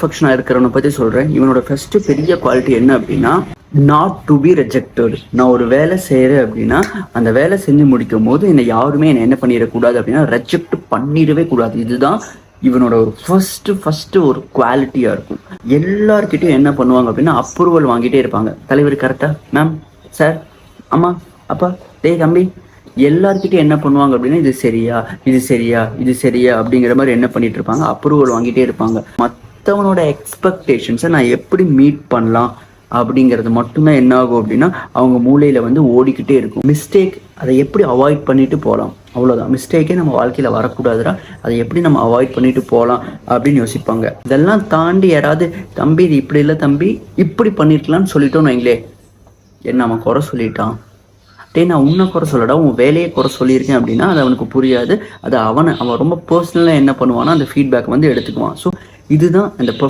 பெர்ஃபெக்ஷனாக இருக்கிறவனை பற்றி சொல்கிறேன். இவனோட ஃபர்ஸ்ட் பெரிய குவாலிட்டி என்ன அப்படின்னா, நாட் டு பி ரிஜெக்டட். நான் ஒரு வேலை செய்கிறேன் அப்படின்னா அந்த வேலை செஞ்சு முடிக்கும் போது என்னை யாருமே என்னை என்ன பண்ணிடக்கூடாது அப்படின்னா ரெஜெக்ட் பண்ணிடவே கூடாது. இதுதான் இவனோட ஒரு ஃபர்ஸ்ட் ஒரு குவாலிட்டியாக இருக்கும். எல்லார்கிட்டையும் என்ன பண்ணுவாங்க அப்படின்னா அப்ரூவல் வாங்கிட்டே இருப்பாங்க. தலைவர் கரெக்டாக, மேம், சார், அம்மா, அப்பா, டேய் தம்பி, எல்லார்கிட்டையும் என்ன பண்ணுவாங்க அப்படின்னா இது சரியா, இது சரியா, இது சரியா அப்படிங்கிற மாதிரி என்ன பண்ணிட்டு இருப்பாங்க, அப்ரூவல் வாங்கிட்டே இருப்பாங்க. மற்றவனோட எக்ஸ்பெக்டேஷன்ஸை நான் எப்படி மீட் பண்ணலாம் அப்படிங்கிறது மட்டும்தான் என்ன ஆகும் அப்படின்னா அவங்க மூளையில வந்து ஓடிக்கிட்டே இருக்கும். மிஸ்டேக் அதை எப்படி அவாய்ட் பண்ணிட்டு போகலாம், அவ்வளோதான். மிஸ்டேக்கே நம்ம வாழ்க்கையில் வரக்கூடாதுடா, அதை எப்படி நம்ம அவாய்ட் பண்ணிட்டு போகலாம் அப்படின்னு யோசிப்பாங்க. இதெல்லாம் தாண்டி யாராவது தம்பி இது இப்படி இல்லை தம்பி இப்படி பண்ணிருக்கலாம்னு சொல்லிட்டோன்னு வைங்களே, என்ன அவன் குறை சொல்லிட்டான், டே நான் உன்னை குறை சொல்லடா, உன் வேலையை குறை சொல்லியிருக்கேன் அப்படின்னா அது அவனுக்கு புரியாது. அது அவன் ரொம்ப பர்சனலாக என்ன பண்ணுவான்னா அந்த ஃபீட்பேக் வந்து எடுத்துக்குவான். ஸோ இதுதான் அந்த